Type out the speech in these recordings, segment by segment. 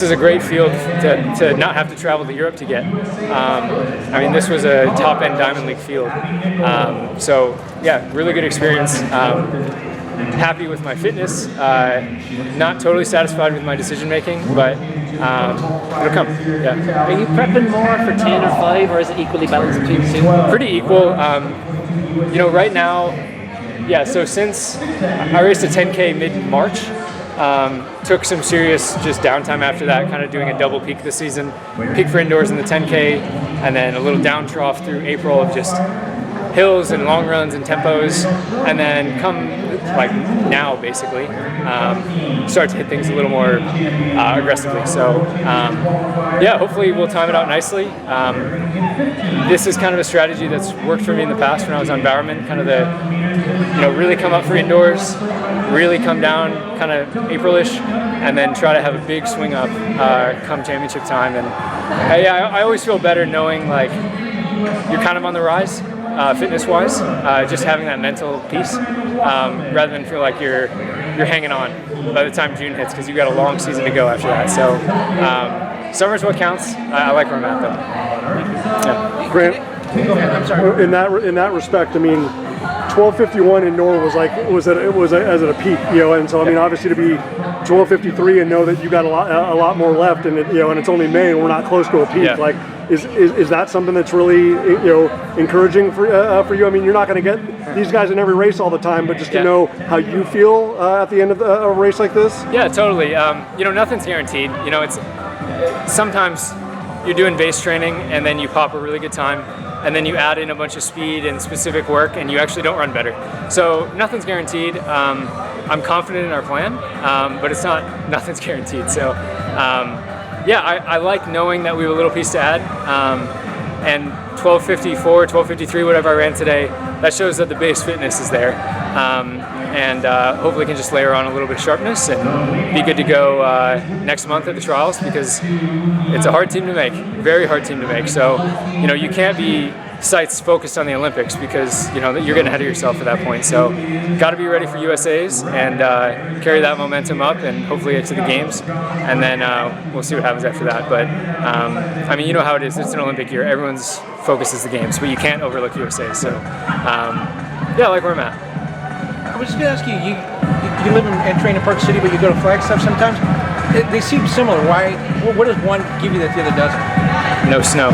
This is a great field to not have to travel to Europe to get. I mean, this was a top-end Diamond League field. So, yeah, really good experience. Happy with my fitness. Not totally satisfied with my decision-making, but it'll come. Yeah. Are you prepping more for 10 or 5, or is it equally balanced between the two? Pretty equal. You know, right now, yeah, so since I raced a 10K mid-March, took some serious just downtime after that, kind of doing a double peak this season. Peak for indoors in the 10K, and then a little down trough through April of just hills and long runs and tempos, and then come like now basically start to hit things a little more aggressively. So yeah, hopefully we'll time it out nicely. This is kind of a strategy that's worked for me in the past when I was on Bowerman, kind of the, you know, really come up for indoors, really come down kind of April-ish, and then try to have a big swing up come championship time. And yeah, I always feel better knowing like you're kind of on the rise. Fitness-wise, just having that mental piece, rather than feel like you're hanging on by the time June hits, because you've got a long season to go after that. So summer's what counts. I like where I'm at though. Yeah. Grant, I'm sorry. in that respect, I mean, 12:51 in Nor was like it was at a peak, you know, and so I mean, obviously to be 12:53 and know that you got a lot more left, and you know, and it's only May and we're not close to a peak, yeah. like. Is that something that's really, you know, encouraging for you? I mean, you're not going to get these guys in every race all the time, but just to know how you feel at the end of a race like this. Yeah, totally. You know, nothing's guaranteed. You know, it's sometimes you're doing base training and then you pop a really good time, and then you add in a bunch of speed and specific work, and you actually don't run better. So nothing's guaranteed. I'm confident in our plan, but nothing's guaranteed. So. Yeah, I like knowing that we have a little piece to add, and 12:54, 12:53, whatever I ran today, that shows that the base fitness is there, and hopefully can just layer on a little bit of sharpness and be good to go next month at the trials, because it's a hard team to make, very hard team to make. So, you know, you can't be sights focused on the Olympics, because you know that you're getting ahead of yourself at that point. So got to be ready for USA's and carry that momentum up, and hopefully get to the games, and then we'll see what happens after that. But I mean, you know how it is. It's an Olympic year. Everyone's focus is the games, but you can't overlook USA. So yeah, I like where I'm at. I was just going to ask you, you live and train in Park City, but you go to Flagstaff sometimes. They seem similar. Why? What does one give you that the other doesn't? No snow.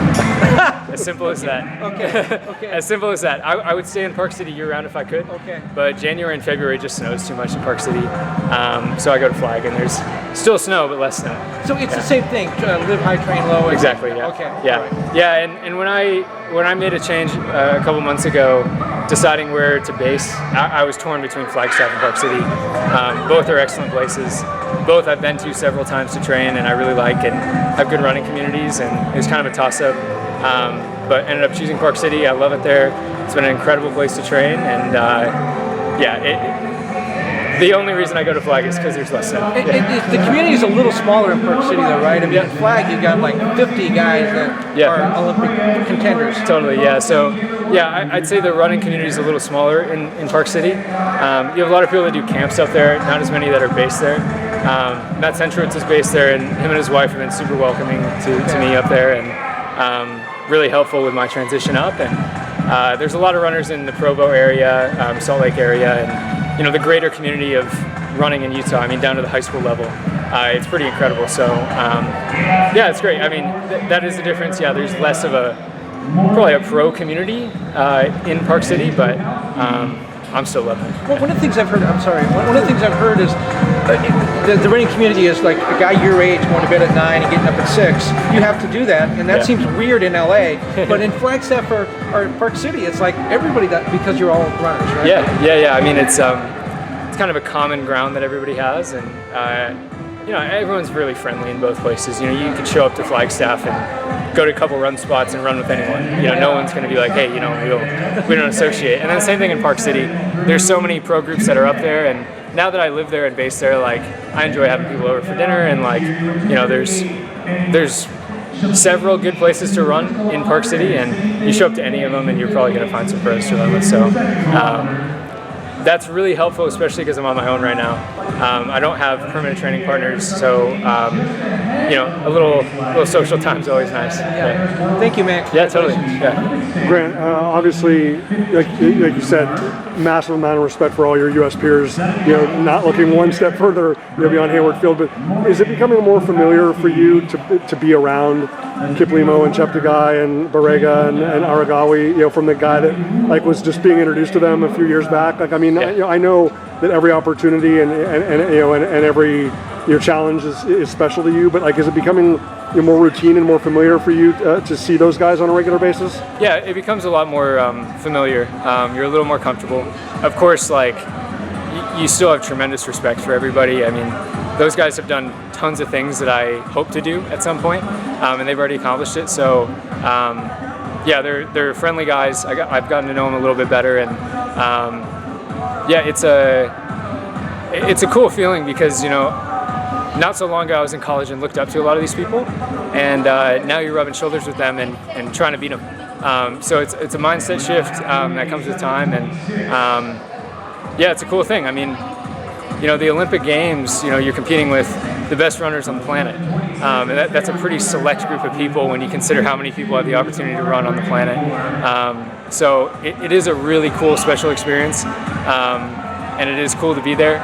As simple as that. Okay. As simple as that. I would stay in Park City year-round if I could. Okay. But January and February just snows too much in Park City. So I go to Flag, and there's still snow, but less snow. So it's the same thing. Live high, train low. Exactly. Yeah. Okay. Yeah. Right. Yeah. And when I made a change a couple months ago, deciding where to base, I was torn between Flagstaff and Park City. Both are excellent places. Both I've been to several times to train, and I really like, and have good running communities, and it was kind of a toss-up. But ended up choosing Park City. I love it there. It's been an incredible place to train, and the only reason I go to Flag is because there's less snow. The community is a little smaller in Park City, though, right? I mean, in Flag, you've got like 50 guys that are Olympic contenders. Totally, yeah. So, yeah, I'd say the running community is a little smaller in Park City. You have a lot of people that do camps up there, not as many that are based there. Matt Centrowitz is based there, and him and his wife have been super welcoming to me up there, and really helpful with my transition up. And there's a lot of runners in the Provo area, Salt Lake area, and you know, the greater community of running in Utah. I mean, down to the high school level, it's pretty incredible. So yeah, it's great. I mean, that is the difference. Yeah, there's less of probably a pro community in Park City, but I'm still loving it. Well, one of the things I've heard, one of the things I've heard is the running community is like a guy your age going to bed at 9 and getting up at 6. You have to do that, and that seems weird in LA. But in Flagstaff or Park City, it's like everybody because you're all runners, right? Yeah. I mean, it's kind of a common ground that everybody has, and you know, everyone's really friendly in both places. You know, you could show up to Flagstaff and go to a couple run spots and run with anyone. You know, no one's going to be like, hey, you know, we don't associate. And then same thing in Park City. There's so many pro groups that are up there, and now that I live there and base there, like, I enjoy having people over for dinner, and like, you know, there's several good places to run in Park City, and you show up to any of them and you're probably going to find some pros to run with. So that's really helpful, especially because I'm on my own right now. I don't have permanent training partners, so a little social time's always nice. Yeah. Thank you, man. Yeah, totally. Yeah. Grant, obviously, like you said, massive amount of respect for all your U.S. peers. Not looking one step further, beyond Hayward Field. But is it becoming more familiar for you to be around Kiplimo and Cheptegei and Barega and Aragawi? From the guy that was just being introduced to them a few years back. I know that every opportunity and every challenge is special to you. But is it becoming more routine and more familiar for you to see those guys on a regular basis? Yeah, it becomes a lot more familiar. You're a little more comfortable. Of course, you still have tremendous respect for everybody. I mean, those guys have done tons of things that I hope to do at some point, and they've already accomplished it. So, yeah, they're friendly guys. I've gotten to know them a little bit better, and yeah, it's a cool feeling because not so long ago I was in college and looked up to a lot of these people, and now you're rubbing shoulders with them and trying to beat them. So it's a mindset shift that comes with time, and yeah, it's a cool thing. I mean, the Olympic Games, you're competing with the best runners on the planet, and that's a pretty select group of people when you consider how many people have the opportunity to run on the planet. So it is a really cool, special experience, and it is cool to be there.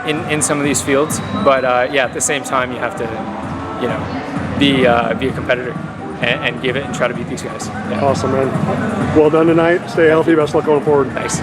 In some of these fields, but yeah, at the same time, you have to, be a competitor and give it and try to beat these guys. Yeah. Awesome, man. Well done tonight. Stay healthy. Best luck going forward. Thanks.